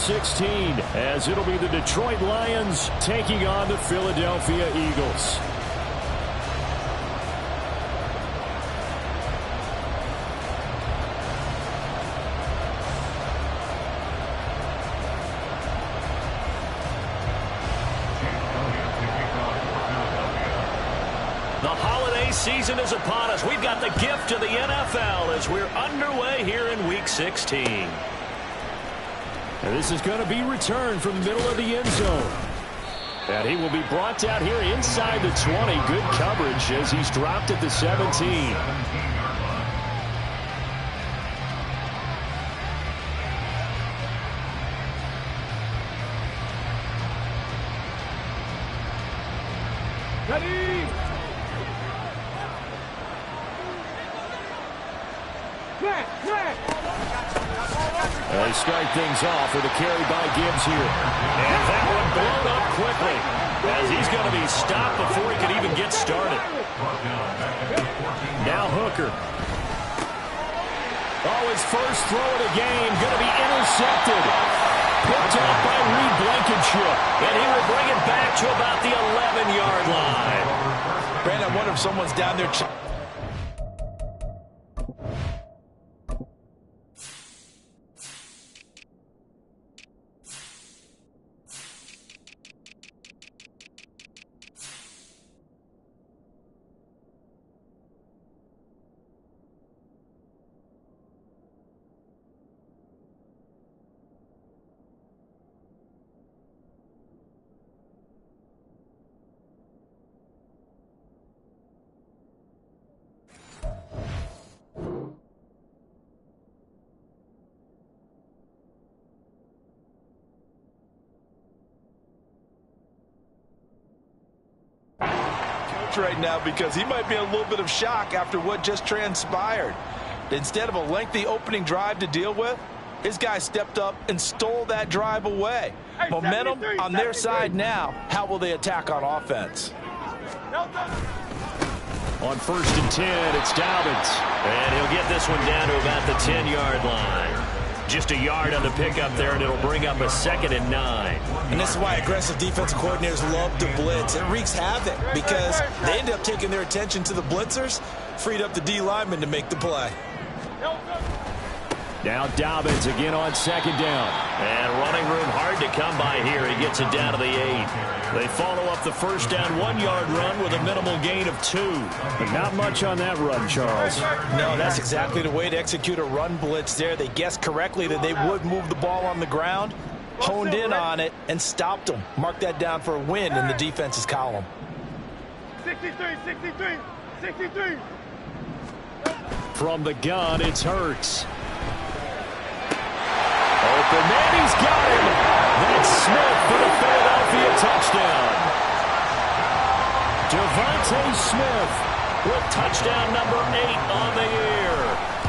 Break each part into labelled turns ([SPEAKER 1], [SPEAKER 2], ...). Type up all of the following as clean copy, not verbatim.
[SPEAKER 1] 16 as it'll be the Detroit Lions taking on the Philadelphia Eagles.
[SPEAKER 2] The holiday season is upon us. We've got the gift of the NFL as we're underway here in Week 16.
[SPEAKER 1] And this is going to be returned from the middle of the end zone. And he will be brought down here inside the 20. Good coverage as he's dropped at the 17. They start things off with a carry by Gibbs here. And that one blown up quickly as he's going to be stopped before he could even get started. Now Hooker. Oh, his first throw of the game going to be intercepted. Picked off by Reed Blankenship. And he will bring it back to about the 11-yard line.
[SPEAKER 3] Brandon, I wonder if someone's down there. Right now because he might be in a little bit of shock after what just transpired. Instead of a lengthy opening drive to deal with, his guy stepped up and stole that drive away. Momentum on their side now. How will they attack on offense?
[SPEAKER 1] On 1st and 10, it's Dobbins.
[SPEAKER 2] And he'll get this one down to about the 10-yard line. Just a yard on the pickup there, and it'll bring up a 2nd and 9.
[SPEAKER 3] And this is why aggressive defensive coordinators love to blitz. It wreaks havoc because they end up taking their attention to the blitzers, freed up the D lineman to make the play.
[SPEAKER 1] Now Dobbins again on 2nd down.
[SPEAKER 2] And running room hard to come by here. He gets it down to the 8. They follow up the first down 1-yard run with a minimal gain of 2.
[SPEAKER 1] But not much on that run, Charles.
[SPEAKER 3] No, that's exactly the way to execute a run blitz there. They guessed correctly that they would move the ball on the ground, honed in on it, and stopped them. Mark that down for a win in the defense's column.
[SPEAKER 4] 63.
[SPEAKER 1] From the gun, it's Hurts. Open man, he's got him. That's Smith for the Philadelphia touchdown. Devontae Smith with touchdown number 8 on the year.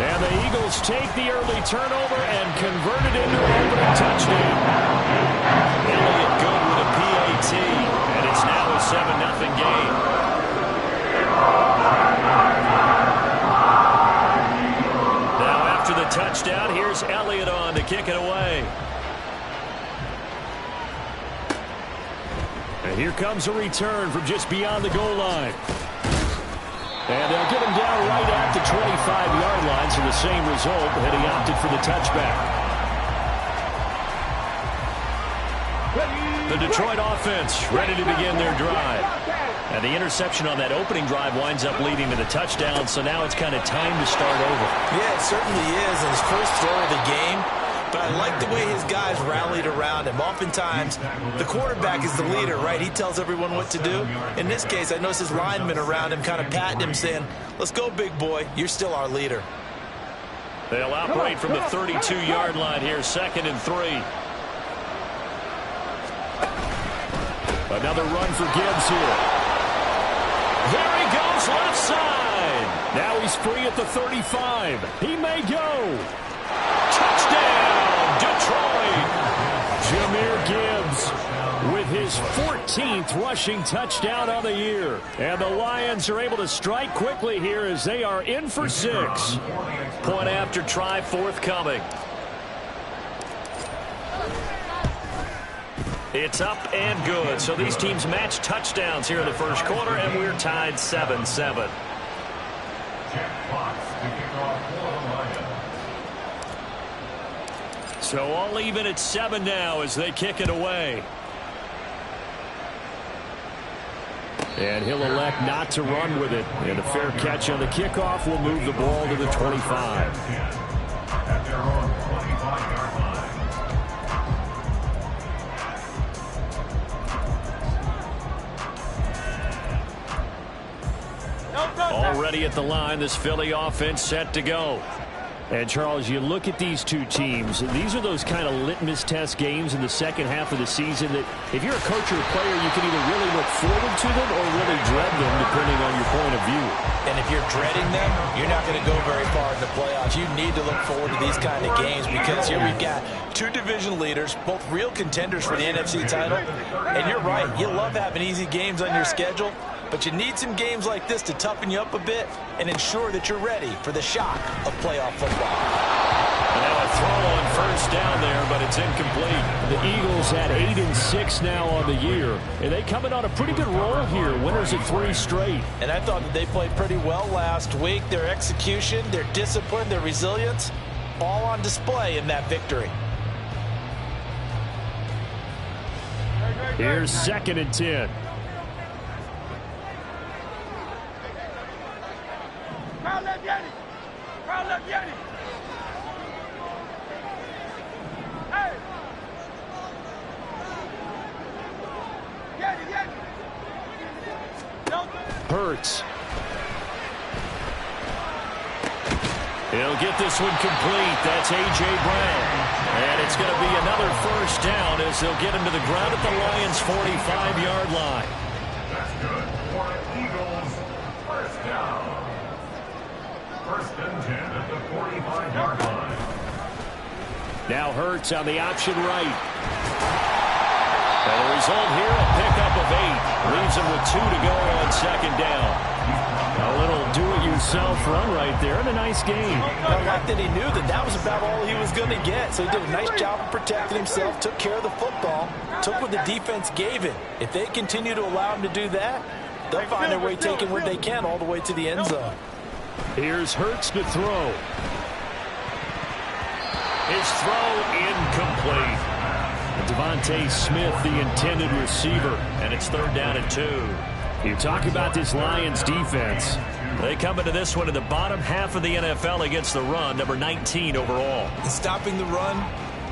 [SPEAKER 1] And the Eagles take the early turnover and convert it into an opening touchdown. Elliott good with a PAT, and it's now a 7-0 game. After the touchdown, here's Elliott on to kick it away. And here comes a return from just beyond the goal line. And they'll get him down right at the 25-yard line, so the same result, and he opted for the touchback. The Detroit offense ready to begin their drive. And the interception on that opening drive winds up leading to the touchdown, so now it's kind of time to start over.
[SPEAKER 3] Yeah, it certainly is. His first throw of the game. But I like the way his guys rallied around him. Oftentimes, the quarterback is the leader, right? He tells everyone what to do. In this case, I noticed his linemen around him kind of patting him, saying, let's go, big boy. You're still our leader.
[SPEAKER 2] They'll operate from the 32-yard line here, 2nd and 3.
[SPEAKER 1] Another run for Gibbs here. There he goes, left side. Now he's free at the 35. He may go. Touchdown, Detroit. Jahmyr Gibbs with his 14th rushing touchdown on the year. And the Lions are able to strike quickly here as they are in for 6.
[SPEAKER 2] Point after try forthcoming. It's up and good. So these teams match touchdowns here in the first quarter, and we're tied 7-7. So all even at 7 now as they kick it away. And he'll elect not to run with it. And a fair catch on the kickoff will move the ball to the 25.
[SPEAKER 4] At their own 25-yard line.
[SPEAKER 2] Already at the line, this Philly offense set to go.
[SPEAKER 1] And, Charles, you look at these two teams, these are those kind of litmus test games in the second half of the season that if you're a coach or a player, you can either really look forward to them or really dread them, depending on your point of view.
[SPEAKER 3] And if you're dreading them, you're not going to go very far in the playoffs. You need to look forward to these kind of games because here we've got two division leaders, both real contenders for the NFC title. And you're right, you love having easy games on your schedule, but you need some games like this to toughen you up a bit and ensure that you're ready for the shock of playoff football.
[SPEAKER 2] And now a throw on first down there, but it's incomplete.
[SPEAKER 1] The Eagles at 8-6 now on the year, and they coming on a pretty good roll here. Winners at 3 straight.
[SPEAKER 3] And I thought that they played pretty well last week. Their execution, their discipline, their resilience, all on display in that victory.
[SPEAKER 1] Here's 2nd and 10. Hurts.
[SPEAKER 2] He'll get this one complete. That's A.J. Brown. And it's going to be another first down as they'll get him to the ground at the Lions' 45-yard line.
[SPEAKER 4] That's good for Eagles. First down. 1st and 10 at the 45-yard line.
[SPEAKER 1] Now Hurts on the option right.
[SPEAKER 2] And the result here, a pickup of 8. Leaves him with 2 to go on 2nd down.
[SPEAKER 1] A little do-it-yourself run right there and a nice game.
[SPEAKER 3] I like that he knew that that was about all he was going to get. So he did a nice job of protecting himself, took care of the football, took what the defense gave him. If they continue to allow him to do that, they'll find their way taking what they can all the way to the end zone.
[SPEAKER 1] Here's Hurts to throw.
[SPEAKER 2] His throw incomplete.
[SPEAKER 1] Devontae Smith, the intended receiver.
[SPEAKER 2] And it's 3rd down and 2.
[SPEAKER 1] You talk about this Lions defense.
[SPEAKER 2] They come into this one in the bottom half of the NFL against the run, number 19 overall.
[SPEAKER 3] And stopping the run,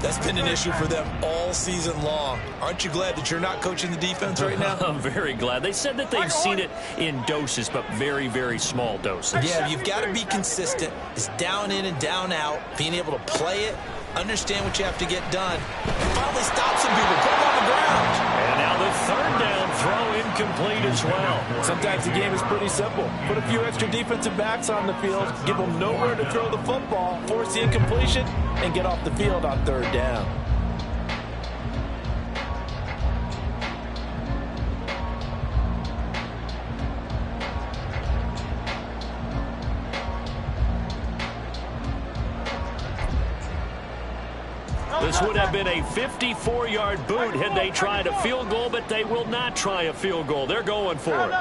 [SPEAKER 3] that's been an issue for them all season long. Aren't you glad that you're not coaching the defense right now?
[SPEAKER 2] I'm very glad. They said that they've seen it in doses, but very, very small doses.
[SPEAKER 3] Yeah, you've got to be consistent. It's down in and down out, being able to play it, understand what you have to get done, and finally stop some people, put them on the ground.
[SPEAKER 2] And now the 3rd down throw incomplete as well.
[SPEAKER 3] Sometimes the game is pretty simple. Put a few extra defensive backs on the field, give them nowhere to throw the football, force the incompletion, and get off the field on 3rd down.
[SPEAKER 2] This would have been a 54-yard boot had they tried a field goal, but they will not try a field goal. They're going for it.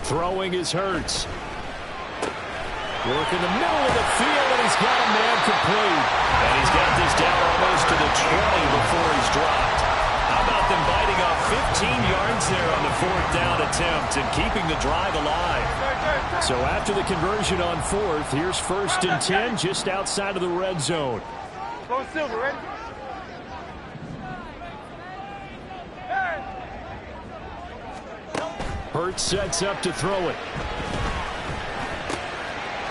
[SPEAKER 1] Throwing is Hurts. Work in the middle of the field, and he's got a man complete.
[SPEAKER 2] And he's got this down almost to the 20 before he's dropped. How about them biting off 15 yards there on the 4th down attempt and keeping the drive alive?
[SPEAKER 1] So after the conversion on 4th, here's 1st and 10 just outside of the red zone.
[SPEAKER 5] Go Silver, ready?
[SPEAKER 1] Hurts sets up to throw it.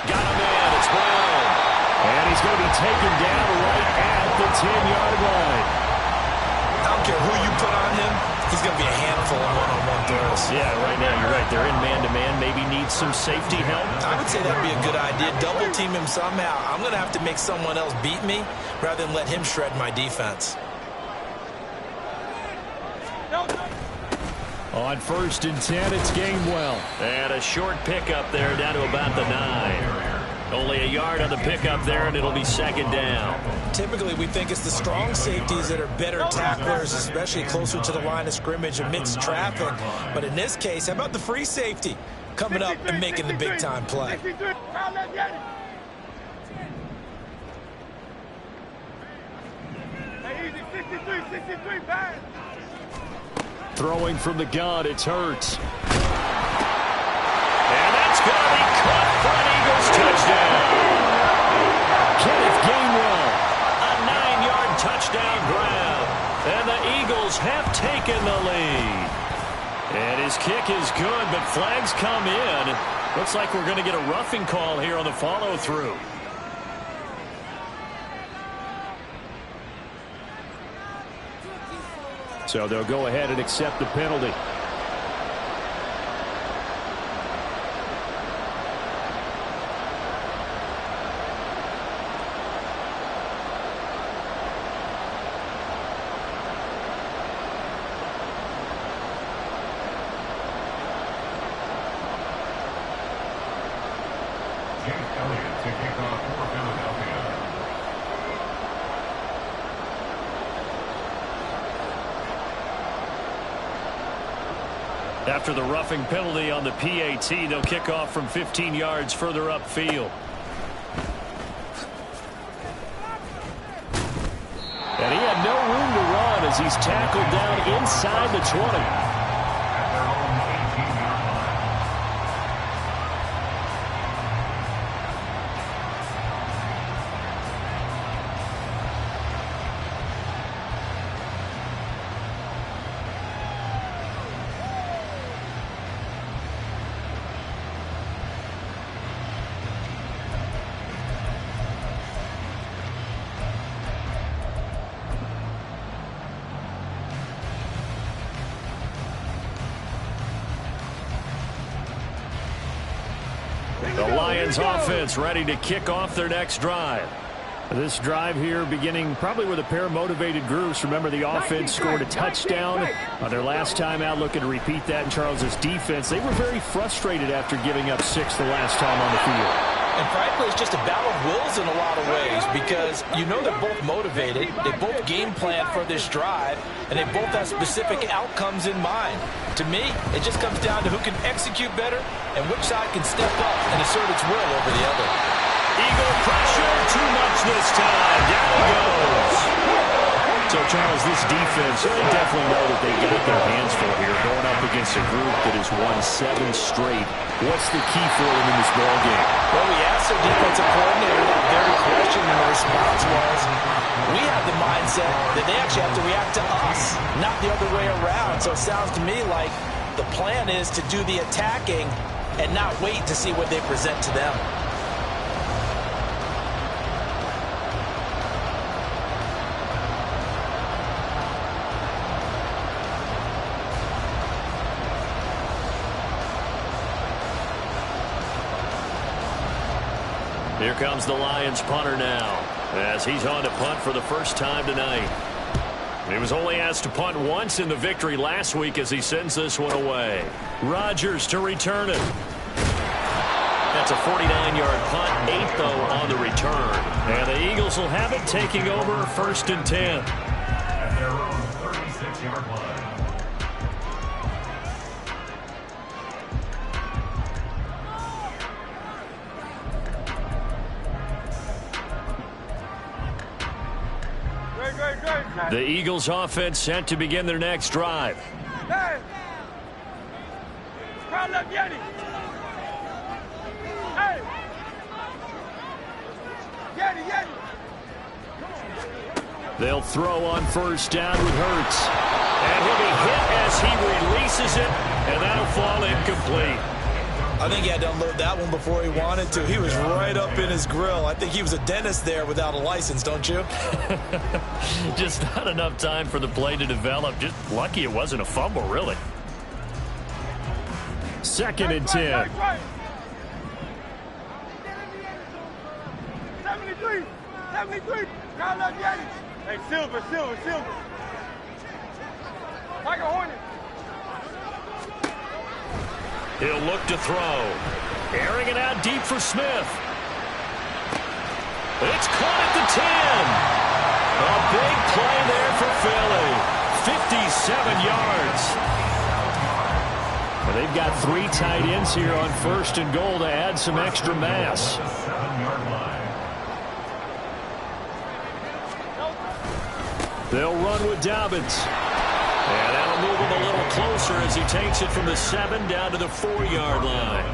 [SPEAKER 2] Got a man. It's Brown.
[SPEAKER 1] And he's going to be taken down right at the 10-yard line.
[SPEAKER 3] I don't care who you put on him, he's going to be a handful of one-on-one throws.
[SPEAKER 2] Yeah, right now you're right. They're in man-to-man. Maybe need some safety help.
[SPEAKER 3] I would say that would be a good idea. Double team him somehow. I'm going to have to make someone else beat me rather than let him shred my defense.
[SPEAKER 1] On 1st and 10, it's Gainwell.
[SPEAKER 2] And a short pickup there down to about the 9. Only a yard on the pickup there, and it'll be second down.
[SPEAKER 3] Typically, we think it's the strong safeties that are better tacklers, especially closer to the line of scrimmage amidst traffic. But in this case, how about the free safety coming up and making the big-time play?
[SPEAKER 1] Throwing from the gun, it's Hurts.
[SPEAKER 2] And that's going to be caught for an Eagles touchdown.
[SPEAKER 1] Kenneth Gainwell.
[SPEAKER 2] A 9-yard touchdown grab. And the Eagles have taken the lead. And his kick is good, but flags come in. Looks like we're going to get a roughing call here on the follow-through.
[SPEAKER 1] So they'll go ahead and accept the penalty.
[SPEAKER 4] Chase Elliott to kick off for Philadelphia.
[SPEAKER 2] After the roughing penalty on the PAT, they'll kick off from 15 yards further upfield.
[SPEAKER 1] And he had no room to run as he's tackled down inside the 20.
[SPEAKER 4] At their own 18-yard line.
[SPEAKER 2] The Lions offense ready to kick off their next drive.
[SPEAKER 1] This drive here beginning probably with a pair of motivated groups. Remember, the offense scored a touchdown on their last time out, looking to repeat that in Charles's defense. They were very frustrated after giving up 6 the last time on the field.
[SPEAKER 3] And frankly, it's just a battle of wills in a lot of ways because you know they're both motivated, they both game plan for this drive, and they both have specific outcomes in mind. To me, it just comes down to who can execute better and which side can step up and assert its will over the other.
[SPEAKER 2] Eagle pressure, too much this time. Down it goes.
[SPEAKER 1] So, Charles, this defense, they definitely know that they've got their hands full here going up against a group that has won 7 straight. What's the key for them in this ball game?
[SPEAKER 3] Well, we asked their defensive coordinator that very question, and the response was, we have the mindset that they actually have to react to us, not the other way around. So it sounds to me like the plan is to do the attacking and not wait to see what they present to them.
[SPEAKER 2] Here comes the Lions punter now as he's on to punt for the first time tonight. He was only asked to punt once in the victory last week as he sends this one away. Rodgers to return it. That's a 49-yard punt, 8 though on the return. And the Eagles will have it taking over 1st and 10.
[SPEAKER 4] At their own 36-yard line.
[SPEAKER 2] The Eagles offense set to begin their next drive.
[SPEAKER 5] Hey! Crowd left Yeti! Hey! Yeti!
[SPEAKER 2] They'll throw on 1st down with Hurts. And he'll be hit as he releases it, and that'll fall incomplete.
[SPEAKER 3] I think he had to unload that one before he wanted to. He was right up in his grill. I think he was a dentist there without a license, don't you?
[SPEAKER 2] Just not enough time for the play to develop. Just lucky it wasn't a fumble, really.
[SPEAKER 1] 2nd and 10.
[SPEAKER 5] 73! Crowd left Yeti! Hey, Silver! Michael Hornet!
[SPEAKER 2] He'll look to throw. Airing it out deep for Smith. It's caught at the 10. A big play there for Philly. 57 yards.
[SPEAKER 1] Well, they've got 3 tight ends here on 1st and goal to add some extra mass. They'll run with Dobbins.
[SPEAKER 2] And that'll move him a little closer as he takes it from the 7 down to the 4-yard line.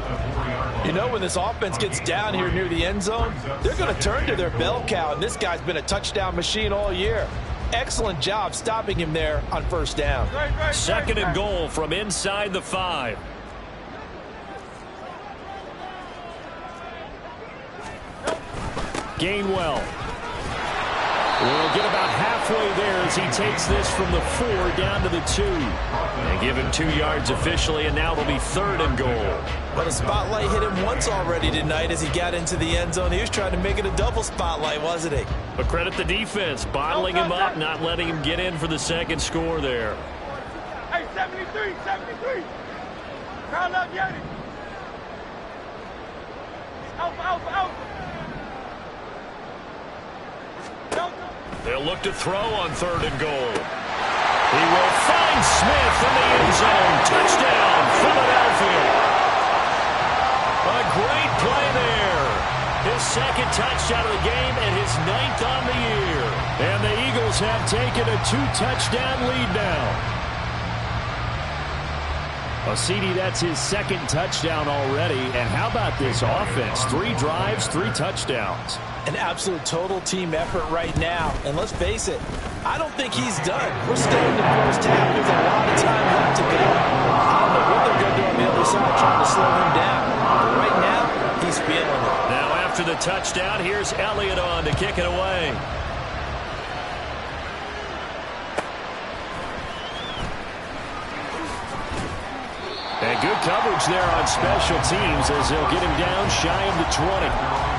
[SPEAKER 3] You know, when this offense gets down here near the end zone, they're going to turn to their bell cow, and this guy's been a touchdown machine all year. Excellent job stopping him there on 1st down.
[SPEAKER 2] 2nd and goal from inside the 5.
[SPEAKER 1] Gainwell will get about halfway there as he takes this from the 4 down to the 2.
[SPEAKER 2] And give him 2 yards officially, and now it'll be 3rd and goal.
[SPEAKER 3] But a spotlight hit him once already tonight as he got into the end zone. He was trying to make it a double spotlight, wasn't he?
[SPEAKER 2] But credit the defense, bottling him up, not letting him get in for the 2nd score there.
[SPEAKER 5] Hey, 73, 73. Round up, Yanni. Alpha, alpha, alpha.
[SPEAKER 2] They'll look to throw on 3rd and goal. He will find Smith in the end zone. Touchdown, Philadelphia. A great play there. His 2nd touchdown of the game and his 9th on the year.
[SPEAKER 1] And the Eagles have taken a 2-touchdown lead now. Well, CD, that's his 2nd touchdown already. And how about this offense? 3 drives, 3 touchdowns.
[SPEAKER 3] An absolute total team effort right now. And let's face it, I don't think he's done. We're still in the 1st half. There's a lot of time left to go. I don't know what they're going to do on the other side trying to slow him down. But right now, he's feeling it.
[SPEAKER 2] Now after the touchdown, here's Elliott on to kick it away.
[SPEAKER 1] And good coverage there on special teams as they'll get him down shy of the 20.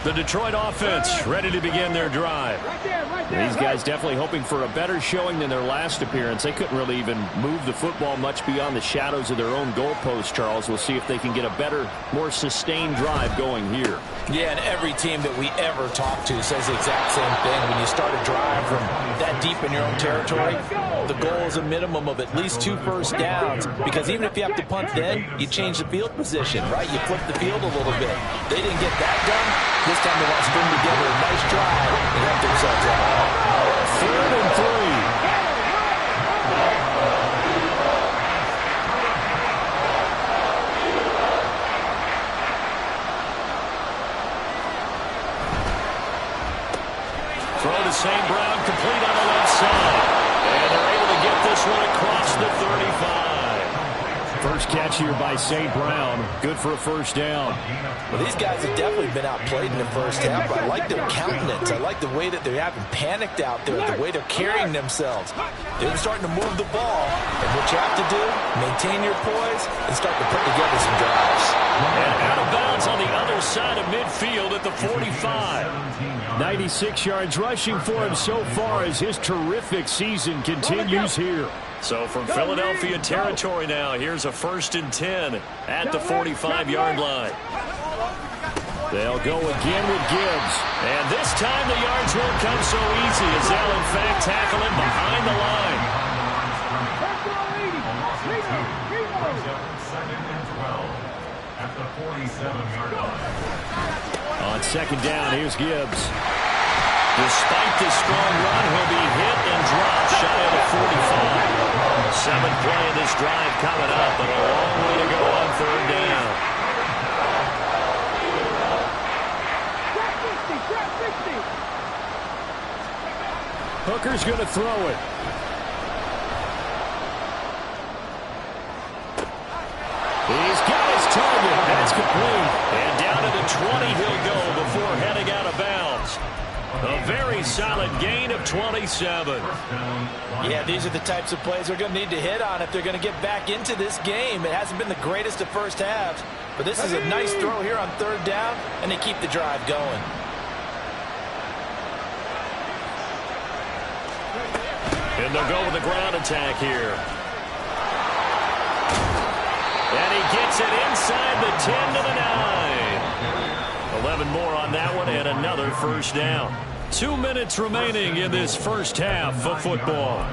[SPEAKER 2] The Detroit offense ready to begin their drive.
[SPEAKER 1] These guys definitely hoping for a better showing than their last appearance. They couldn't really even move the football much beyond the shadows of their own goalpost, Charles. We'll see if they can get a better, more sustained drive going here.
[SPEAKER 3] Yeah, and every team that we ever talk to says the exact same thing. When you start a drive from that deep in your own territory, the goal is a minimum of at least 2 first downs, because even if you have to punt then, you change the field position, right? You flip the field a little bit. They didn't get that done. This time they want to string together a nice drive and help themselves out.
[SPEAKER 1] 3rd and 3.
[SPEAKER 2] Throw to St. Brown, complete on the left side. And they're able to get this one across the 35.
[SPEAKER 1] First catch here by St. Brown. Good for a 1st down.
[SPEAKER 3] Well, these guys have definitely been outplayed in the 1st half, but I like their countenance. I like the way that they haven't panicked out there, the way they're carrying themselves. They're starting to move the ball, and what you have to do, maintain your poise and start to put together some drives.
[SPEAKER 2] And out of bounds on the other side of midfield at the 45.
[SPEAKER 1] 96 yards rushing for him so far as his terrific season continues here.
[SPEAKER 2] So from Philadelphia territory now, here's a 1st and 10 at the 45-yard line.
[SPEAKER 1] They'll go again with Gibbs.
[SPEAKER 2] And this time the yards won't come so easy as they'll in fact tackle him behind the line.
[SPEAKER 4] At the 47-yard line.
[SPEAKER 1] On 2nd down, here's Gibbs.
[SPEAKER 2] Despite the strong run, he'll be hit and dropped shy of the 45. 7th play of this drive coming up, but a long way to go on 3rd down.
[SPEAKER 1] Hooker's going to throw it. He's got his target. That's complete.
[SPEAKER 2] And down to the 20 he'll go before heading out of bounds. A very solid gain of 27.
[SPEAKER 3] Yeah, these are the types of plays they're going to need to hit on if they're going to get back into this game. It hasn't been the greatest of 1st halves, But this is a nice throw here on 3rd down, and they keep the drive going.
[SPEAKER 2] And they'll go with the ground attack here. And he gets it inside the 10 to the 9. 11 more on that one and another first down. 2 minutes remaining in this first half of football.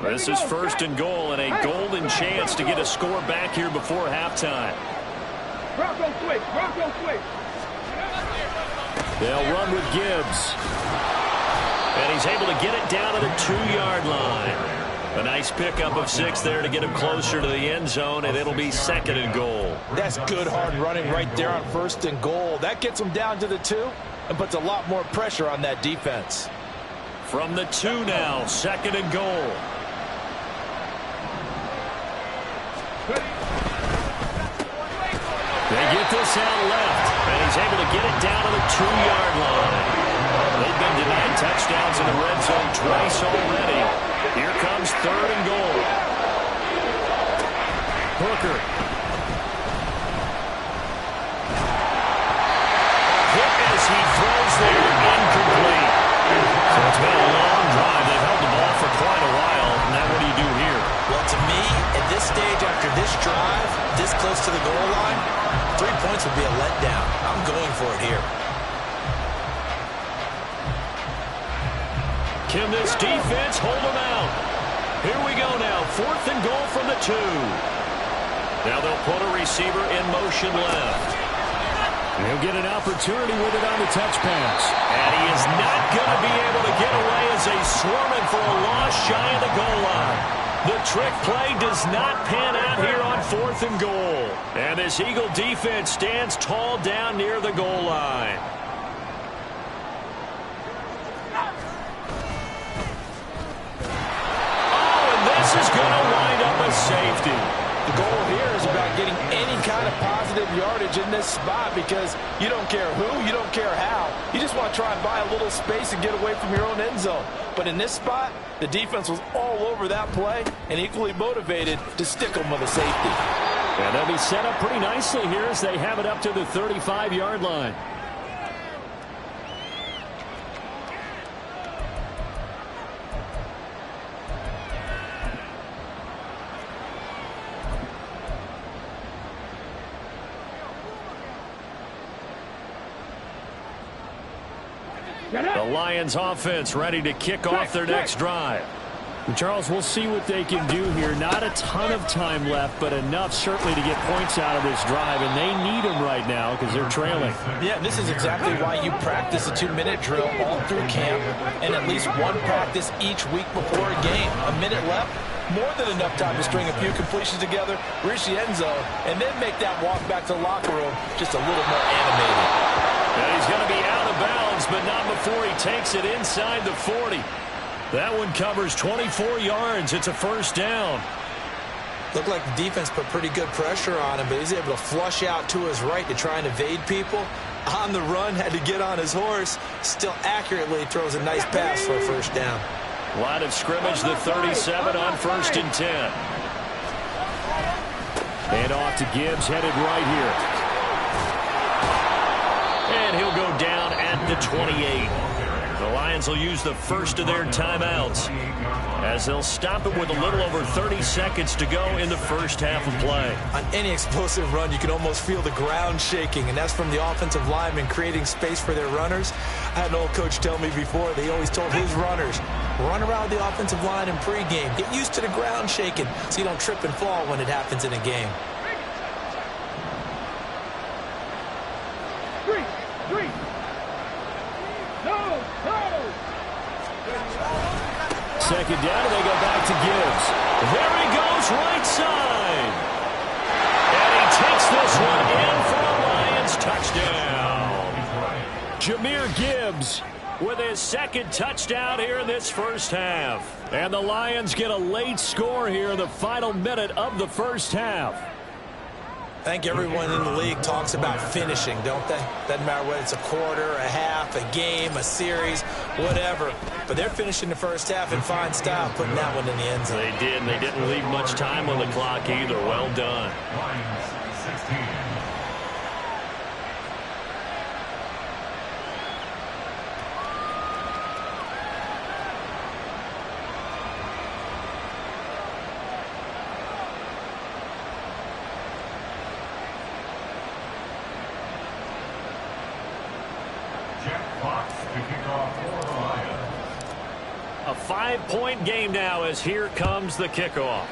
[SPEAKER 2] This is 1st and goal and a golden chance to get a score back here before halftime.
[SPEAKER 5] Bronco quick, Bronco quick.
[SPEAKER 2] They'll run with Gibbs. And he's able to get it down to the 2-yard line. A nice pickup of 6 there to get him closer to the end zone, and it'll be 2nd and goal.
[SPEAKER 3] That's good hard running right there on 1st and goal. That gets him down to the 2 and puts a lot more pressure on that defense.
[SPEAKER 2] From the 2 now, 2nd and goal. They get this out left, and he's able to get it down to the 2-yard line. They've been denied touchdowns in the red zone twice already. Here comes 3rd and goal. Hooker. Hit as he throws there, incomplete. So it's been a long drive. They've held the ball for quite a while. Now what do you do here?
[SPEAKER 3] Well, to me, at this stage after this drive, this close to the goal line, 3 points would be a letdown. I'm going for it here.
[SPEAKER 2] Can this defense hold them out? Here we go now. 4th and goal from the 2. Now they'll put a receiver in motion left.
[SPEAKER 1] He'll get an opportunity with it on the touch pass.
[SPEAKER 2] And he is not going to be able to get away as they swarm him for a loss shy of the goal line. The trick play does not pan out here on 4th and goal. And this Eagle defense stands tall down near the goal line. Oh, and this is going to wind up a safety.
[SPEAKER 3] The goal here is about getting any kind of positive yardage in this spot because you don't care who, you don't care how. You just want to try and buy a little space and get away from your own end zone. But in this spot, the defense was all over that play and equally motivated to stick them with a safety.
[SPEAKER 1] And they'll be set up pretty nicely here as they have it up to the 35-yard line.
[SPEAKER 2] The Lions offense ready to kick off their next drive.
[SPEAKER 1] And Charles, we'll see what they can do here. Not a ton of time left, but enough certainly to get points out of this drive, and they need them right now because they're trailing.
[SPEAKER 3] Yeah, this is exactly why you practice a 2-minute drill all through camp and at least one practice each week before a game. A minute left, more than enough time to string a few completions together, reach the end zone, and then make that walk back to the locker room just a little more animated.
[SPEAKER 2] And he's going to be out of bounds, but not before he takes it inside the 40. That one covers 24 yards. It's a first down.
[SPEAKER 3] Looked like the defense put pretty good pressure on him, but he's able to flush out to his right to try and evade people. On the run, had to get on his horse. Still accurately throws a nice pass for a first down.
[SPEAKER 2] Line of scrimmage, the 37 on 1st and 10.
[SPEAKER 1] And off to Gibbs, headed right here.
[SPEAKER 2] And he'll go down at the 28. The Lions will use the first of their timeouts as they'll stop it with a little over 30 seconds to go in the first half of play.
[SPEAKER 3] On any explosive run, you can almost feel the ground shaking, and that's from the offensive linemen creating space for their runners. I had an old coach tell me before, they always told his runners, run around the offensive line in pregame. Get used to the ground shaking so you don't trip and fall when it happens in a game.
[SPEAKER 1] Second down, and they go back to Gibbs.
[SPEAKER 2] There he goes, right side. And he takes this one in for a Lions touchdown.
[SPEAKER 1] Jahmyr Gibbs
[SPEAKER 2] with his second touchdown here in this first half.
[SPEAKER 1] And the Lions get a late score here in the final minute of the first half.
[SPEAKER 3] I think everyone in the league talks about finishing, don't they? Doesn't matter whether it's a quarter, a half, a game, a series, whatever. But they're finishing the first half in fine style, putting that one in the end zone.
[SPEAKER 2] They did, and they didn't leave much time on the clock either. Well done.
[SPEAKER 4] Lions 16.
[SPEAKER 2] A 5-point game now as here comes the kickoff.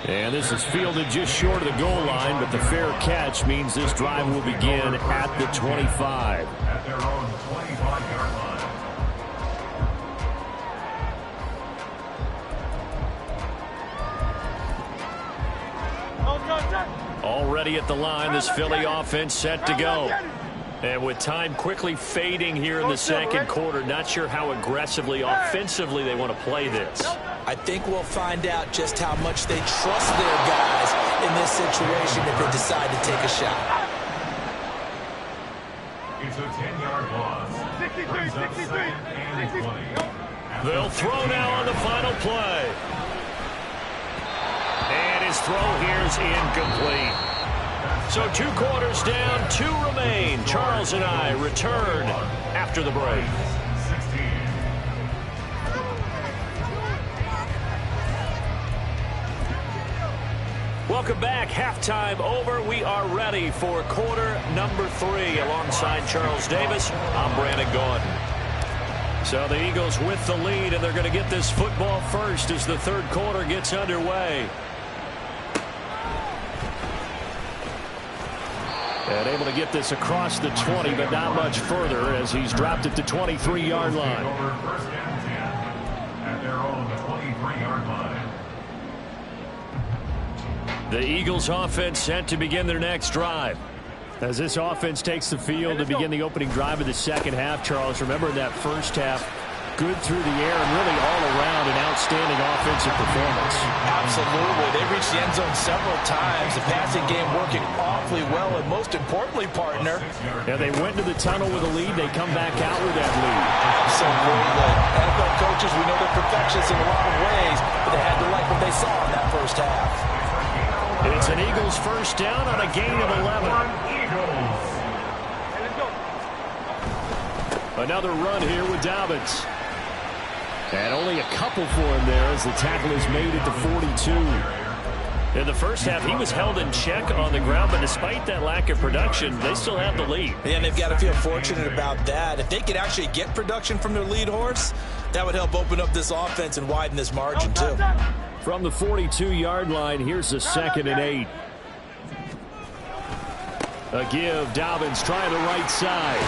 [SPEAKER 1] And this is fielded just short of the goal line, but the fair catch means this drive will begin at the 25.
[SPEAKER 4] At their own 25-yard line.
[SPEAKER 2] Already at the line, this Philly offense set to go. And with time quickly fading here in the second quarter, not sure how aggressively, offensively they want to play this.
[SPEAKER 3] I think we'll find out just how much they trust their guys in this situation if they decide to take a shot.
[SPEAKER 4] It's a 10-yard loss.
[SPEAKER 5] 63.
[SPEAKER 2] They'll throw now on the final play. And his throw here is incomplete. So 2 quarters down, 2 remain. Charles and I return after the break.
[SPEAKER 4] 16.
[SPEAKER 2] Welcome back. Halftime over. We are ready for quarter number 3. Alongside Charles Davis, I'm Brandon Gaudin. So the Eagles with the lead, and they're going to get this football first as the third quarter gets underway.
[SPEAKER 1] And able to get this across the 20, but not much further as he's dropped it to 23-yard line.
[SPEAKER 4] Over first and 10 at their own 23-yard line.
[SPEAKER 2] The Eagles offense set to begin their next drive.
[SPEAKER 1] As this offense takes the field to begin the opening drive of the second half, Charles, remember in that first half, good through the air and really all around an outstanding offensive performance.
[SPEAKER 3] Absolutely. They reached the end zone several times. The passing game working awfully well, and most importantly, partner.
[SPEAKER 1] Yeah, they went to the tunnel with a lead. They come back out with that lead.
[SPEAKER 3] Absolutely. NFL coaches, we know they're perfectionists in a lot of ways, but they had to like what they saw in that first half.
[SPEAKER 2] It's an Eagles first down on a gain of 11.
[SPEAKER 1] Another run here with Dobbins. And only a couple for him there as the tackle is made at the 42.
[SPEAKER 2] In the first half, he was held in check on the ground, but despite that lack of production, they still have the lead.
[SPEAKER 3] And they've got to feel fortunate about that. If they could actually get production from their lead horse, that would help open up this offense and widen this margin, too.
[SPEAKER 1] From the 42-yard line, here's a 2nd and 8. A give, Dobbins trying the right side.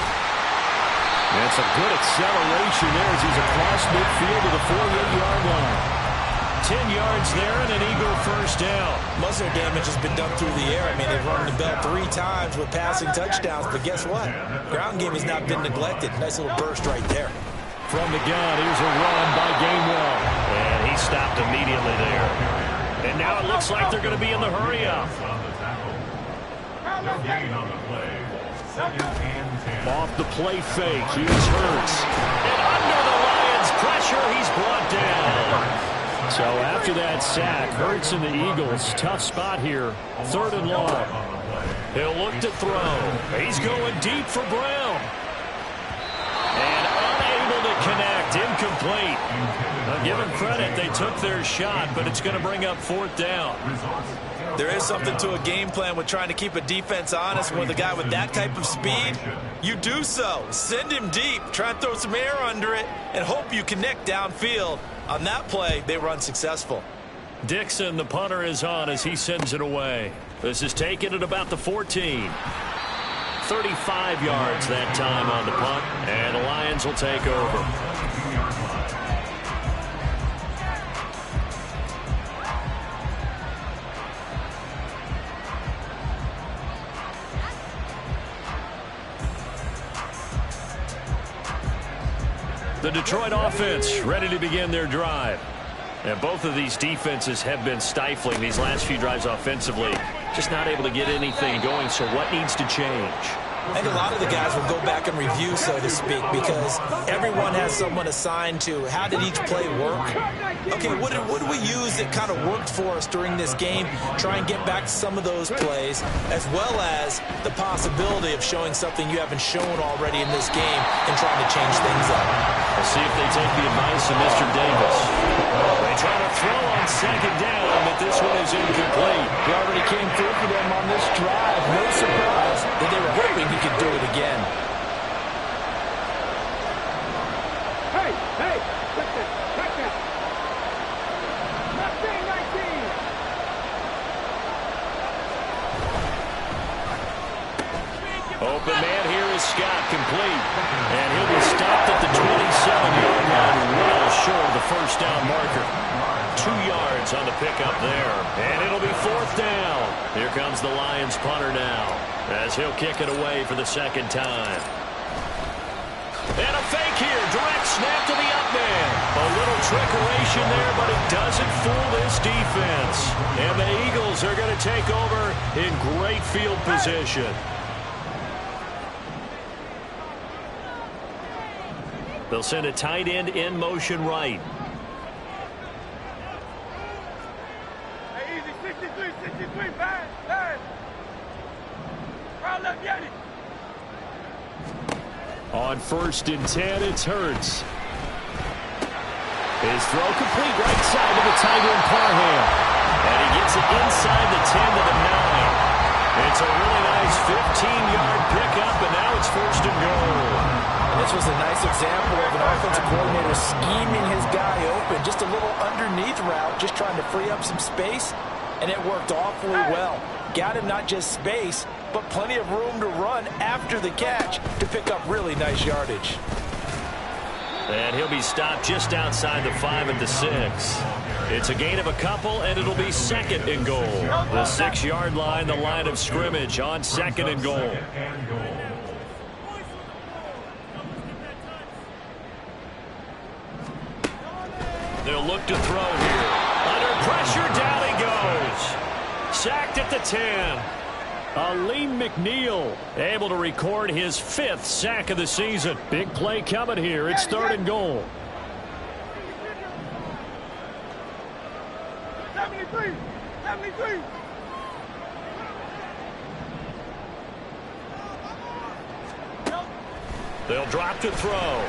[SPEAKER 1] And some good acceleration there as he's across midfield to the 48-yard line. 10 yards there and an Eagle first down.
[SPEAKER 3] Most of their damage has been done through the air. I mean, they've run the bell 3 times with passing touchdowns, but guess what? Ground game has not been neglected. Nice little burst right there.
[SPEAKER 1] From the gun, here's a run by Gainwell.
[SPEAKER 2] And he stopped immediately there. And now it looks like they're going to be in the hurry-up.
[SPEAKER 4] No gain on the play. 2nd and 10.
[SPEAKER 1] Off the play fake, here's Hurts.
[SPEAKER 2] And under the Lions' pressure, he's brought down.
[SPEAKER 1] So after that sack, Hurts and the Eagles, tough spot here, 3rd and long.
[SPEAKER 2] He'll look to throw. He's going deep for Brown. And unable to connect, incomplete. Now give them credit, they took their shot, but it's going to bring up 4th down.
[SPEAKER 3] There is something to a game plan with trying to keep a defense honest. With a guy with that type of speed, you do so. Send him deep, try and throw some air under it, and hope you connect downfield. On that play, they were unsuccessful.
[SPEAKER 2] Dixon, the punter, is on as he sends it away. This is taken at about the 14. 35 yards that time on the punt, and the Lions will take over. Detroit offense ready to begin their drive. And both of these defenses have been stifling these last few drives offensively. Just not able to get anything going, so what needs to change?
[SPEAKER 6] I think a lot of the guys will go back and review, so to speak, because everyone has someone assigned to how did each play work. Okay, what did we use that kind of worked for us during this game? Try and get back to some of those plays, as well as the possibility of showing something you haven't shown already in this game and trying to change things up.
[SPEAKER 2] We'll see if they take the advice of Mr. Davis. They try to throw on second down, but this one is incomplete.
[SPEAKER 3] He already came through for them on this drive. No surprise that they were hoping he could do it again.
[SPEAKER 5] Hey, check this. 19.
[SPEAKER 2] Open man here is Scott, complete. And he'll be stopped at the 27-yard line, well short of the first down marker. 2 yards on the pickup there. And it'll be fourth down. Here comes the Lions punter now, as he'll kick it away for the second time. And a fake here. Direct snap to the up man. A little trickeration there, but it doesn't fool this defense. And the Eagles are going to take over in great field position. They'll send a tight end in motion right.
[SPEAKER 5] Hey, easy, 63, pass. Crowd left, Yanni.
[SPEAKER 1] On 1st and 10, it's Hurts. His throw complete right side to the tight end Parham.
[SPEAKER 2] And he gets it inside the 10 to the 9. It's a really nice 15-yard pickup, and now it's 1st and goal.
[SPEAKER 6] This was a nice example of an offensive coordinator scheming his guy open. Just a little underneath route, just trying to free up some space, and it worked awfully well. Got him not just space, but plenty of room to run after the catch to pick up really nice yardage.
[SPEAKER 2] And he'll be stopped just outside the 5 at the 6. It's a gain of a couple, and it'll be 2nd and goal. The 6-yard line, the line of scrimmage on 2nd and goal. They'll look to throw here. Under pressure, down he goes. Sacked at the 10.
[SPEAKER 1] Aleem McNeil able to record his 5th sack of the season. Big play coming here. It's 3rd and goal.
[SPEAKER 5] 73.
[SPEAKER 2] They'll drop to throw.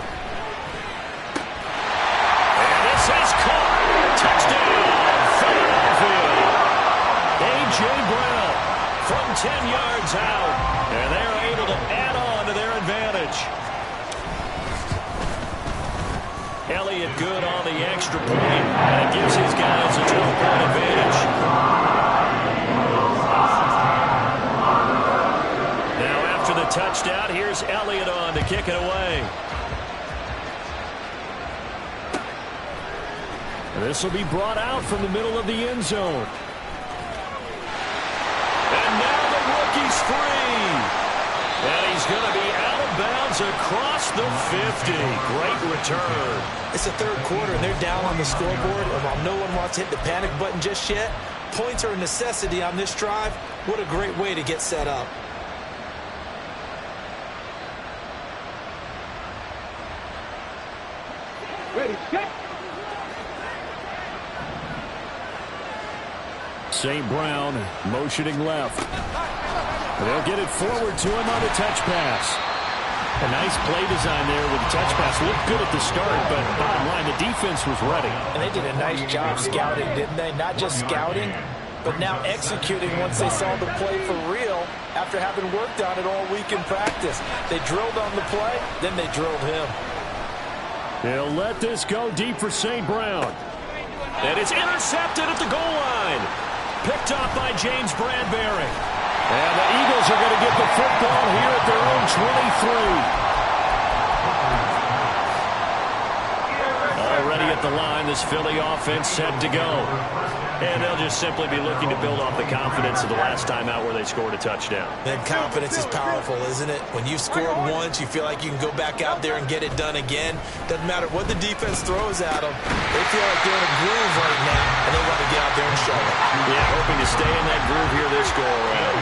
[SPEAKER 2] And this is caught. Touchdown, Philadelphia. A.J. Brown from 10 yards out. And they're able to add on to their advantage. Elliott good on the extra point. And it gives his guys a 12-point advantage. Now after the touchdown, here's Elliott on to kick it away.
[SPEAKER 1] This will be brought out from the middle of the end zone.
[SPEAKER 2] And now the rookie's free. And he's going to be out of bounds across the 50. Great return.
[SPEAKER 6] It's the 3rd quarter, and they're down on the scoreboard. And while no one wants to hit the panic button just yet, points are a necessity on this drive. What a great way to get set up.
[SPEAKER 5] Ready, get.
[SPEAKER 1] St. Brown motioning left. They'll get it forward to him on the touch pass. A nice play design there with the touch pass. Looked good at the start, but bottom line, the defense was ready.
[SPEAKER 6] And they did a nice job scouting, didn't they? Not just scouting, but now executing once they saw the play for real after having worked on it all week in practice. They drilled on the play, then they drilled him.
[SPEAKER 1] They'll let this go deep for St. Brown.
[SPEAKER 2] And it's intercepted at the goal line. Picked up by James Bradbury.
[SPEAKER 1] And the Eagles are going to get the football here at their own 23.
[SPEAKER 2] Already at the the line. This Philly offense set to go. And they'll just simply be looking to build off the confidence of the last time out where they scored a touchdown.
[SPEAKER 6] And confidence is powerful, isn't it? When you've scored once, you feel like you can go back out there and get it done again. Doesn't matter what the defense throws at them. They feel like they're in a groove right now, and they want to get out there and show it.
[SPEAKER 2] Yeah, hoping to stay in that groove here this go-around.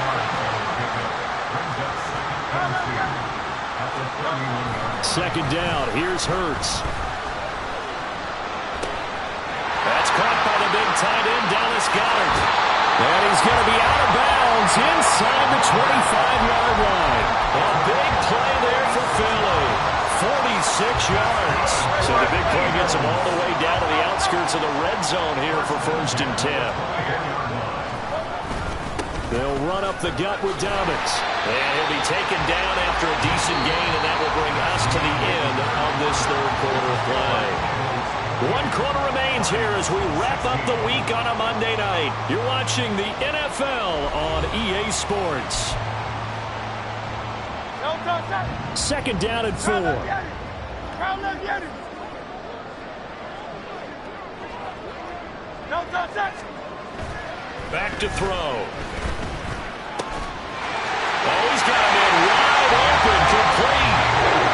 [SPEAKER 1] Second down. Here's Hurts.
[SPEAKER 2] That's caught by the big tight end, Dallas Goedert.
[SPEAKER 1] And he's going to be out of bounds inside the 25-yard line.
[SPEAKER 2] A big play there for Philly. 46 yards. So the big play gets him all the way down to the outskirts of the red zone here for 1st and 10.
[SPEAKER 1] They'll run up the gut with Dobbins.
[SPEAKER 2] And he'll be taken down after a decent gain, and that will bring us to the end of this third quarter play. 1 quarter remains here as we wrap up the week on a Monday night.
[SPEAKER 1] You're watching the NFL on EA Sports. Second down and 4.
[SPEAKER 2] Back to throw. Oh, he's got him in wide open, complete.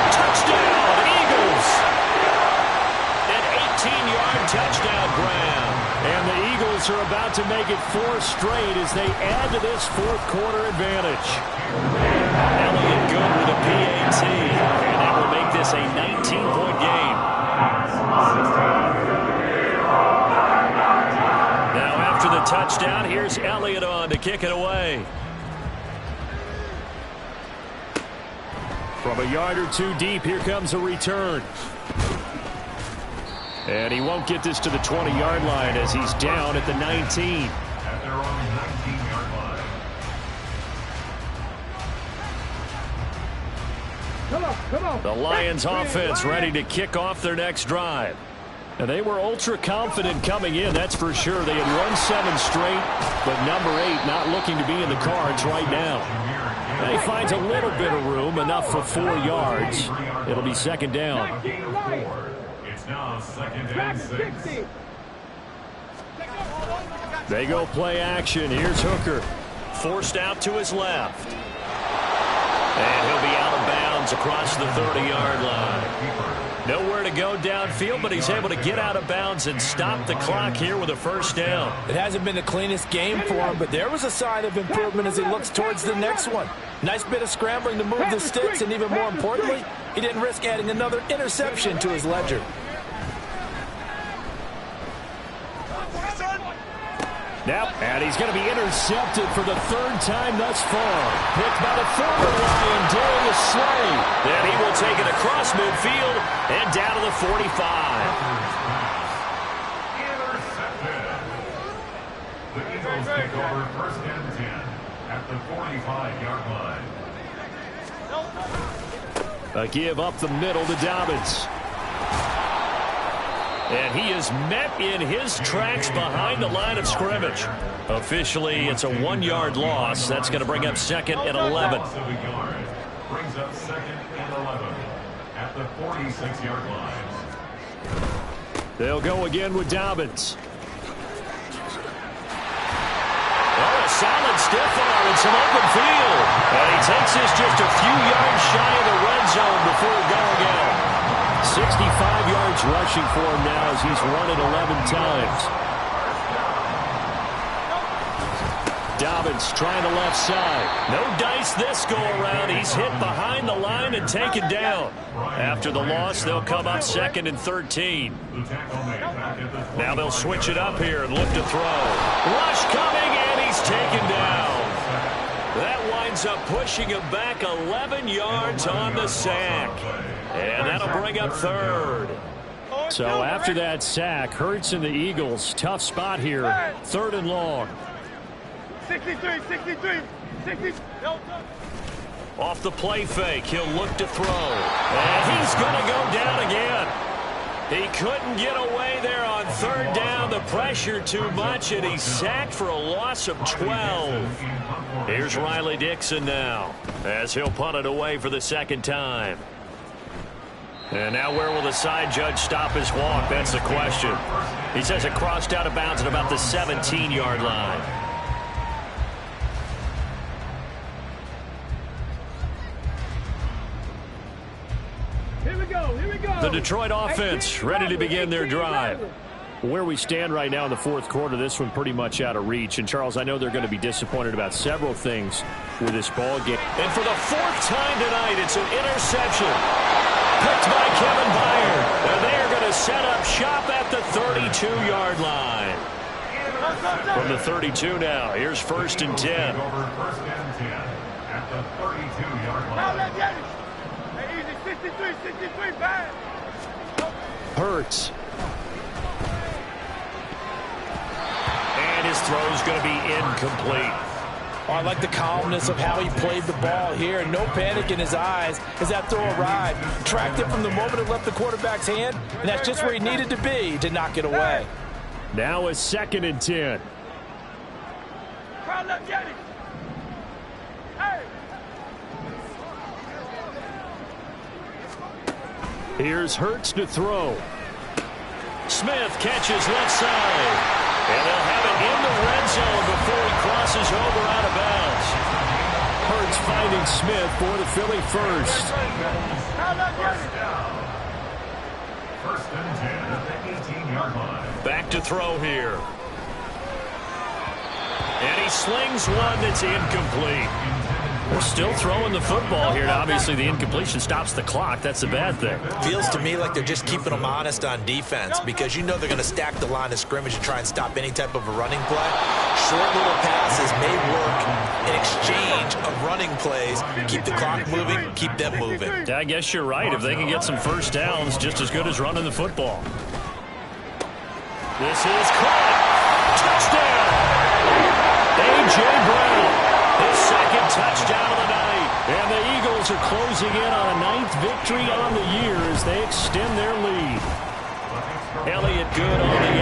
[SPEAKER 2] Touchdown, Eagles. An 18-yard touchdown grab.
[SPEAKER 1] And the Eagles are about to make it 4 straight as they add to this fourth quarter advantage.
[SPEAKER 2] Elliott good with a PAT. And that will make this a 19-point game. Now after the touchdown, here's Elliott on to kick it away.
[SPEAKER 1] From a yard or two deep, here comes a return. And he won't get this to the 20-yard line as he's down at the 19.
[SPEAKER 4] At their own 19-yard line.
[SPEAKER 1] The Lions offense ready to kick off their next drive. And they were ultra confident coming in, that's for sure. They had won 7 straight, but number 8 not looking to be in the cards right now. And he finds a little bit of room, enough for 4 yards. It'll be second down.
[SPEAKER 4] It's now 2nd and 6.
[SPEAKER 1] They go play action. Here's Hooker.
[SPEAKER 2] Forced out to his left. And he'll be out of bounds across the 30-yard line. Nowhere to go downfield, but he's able to get out of bounds and stop the clock here with a first down.
[SPEAKER 6] It hasn't been the cleanest game for him, but there was a sign of improvement as he looks towards the next one. Nice bit of scrambling to move the sticks, and even more importantly, he didn't risk adding another interception to his ledger.
[SPEAKER 1] Yep, and he's going to be intercepted for the 3rd time thus far. Picked by the former Lion, Darius Slay.
[SPEAKER 2] And he will take it across midfield and down to the 45.
[SPEAKER 4] Intercepted. The Eagles take over 1st and 10 at the 45-yard line.
[SPEAKER 1] A give up the middle to Dobbins.
[SPEAKER 2] And he is met in his tracks behind the line of scrimmage. Officially, it's a 1-yard loss. That's going to bring up 2nd and 11.
[SPEAKER 4] Loss of a yard brings up 2nd and 11 at the 46-yard line.
[SPEAKER 1] They'll go again with Dobbins.
[SPEAKER 2] Oh, a solid stiff arm and some open field. And he takes this just a few yards shy of the red zone before going out.
[SPEAKER 1] 65 yards rushing for him now as he's run it 11 times. Dobbins trying the left side.
[SPEAKER 2] No dice this go around. He's hit behind the line and taken down. After the loss, they'll come up 2nd and 13. Now they'll switch it up here and look to throw. Rush coming, and he's taken down. That winds up pushing him back 11 yards on the sack. And that'll bring up 3rd.
[SPEAKER 1] So after that sack, Hurts and the Eagles, tough spot here. 3rd and long.
[SPEAKER 5] 63.
[SPEAKER 2] Off the play fake, he'll look to throw. And he's going to go down again. He couldn't get away there on 3rd down. The pressure too much, and he's sacked for a loss of 12. Here's Riley Dixon now, as he'll punt it away for the 2nd time. And now where will the side judge stop his walk? That's the question. He says it crossed out of bounds at about the 17-yard line.
[SPEAKER 5] Here we go, here we go.
[SPEAKER 2] The Detroit offense ready to begin their drive.
[SPEAKER 1] Where we stand right now in the fourth quarter, this one pretty much out of reach. And, Charles, I know they're going to be disappointed about several things with this ball game.
[SPEAKER 2] And for the fourth time tonight, it's an interception. Picked by Kevin Byard. And they are going to set up shop at the 32-yard line. From the 32 now, here's 1st and 10.
[SPEAKER 4] First and 10 at the 32-yard line.
[SPEAKER 5] Hey, easy, 63, bad.
[SPEAKER 1] Hurts.
[SPEAKER 2] And his throw's going to be incomplete.
[SPEAKER 6] Oh, I like the calmness of how he played the ball here. No panic in his eyes as that throw arrived. Tracked it from the moment it left the quarterback's hand, and that's just where he needed to be to knock it away.
[SPEAKER 1] Now a 2nd and 10.
[SPEAKER 5] Crowd left, get it. Hey.
[SPEAKER 1] Here's Hurts to throw.
[SPEAKER 2] Smith catches left side. And they'll have it in the red zone before he crosses over out of bounds.
[SPEAKER 1] Hurts finding Smith for the Philly first.
[SPEAKER 5] Crowd left, get it.
[SPEAKER 4] First and 10 at the 18-yard line.
[SPEAKER 2] Back to throw here. And he slings one that's incomplete. They're still throwing the football here. Obviously, the incompletion stops the clock. That's a bad thing.
[SPEAKER 6] Feels to me like they're just keeping them honest on defense because you know they're going to stack the line of scrimmage and try and stop any type of a running play. Short little passes may work in exchange of running plays. Keep the clock moving, keep them moving.
[SPEAKER 2] I guess you're right. If they can get some first downs, just as good as running the football. This is caught. Touchdown. A.J. Brown. His second touchdown of the night. And the Eagles are closing in on a 9th victory on the year as they extend their lead. Elliott good on the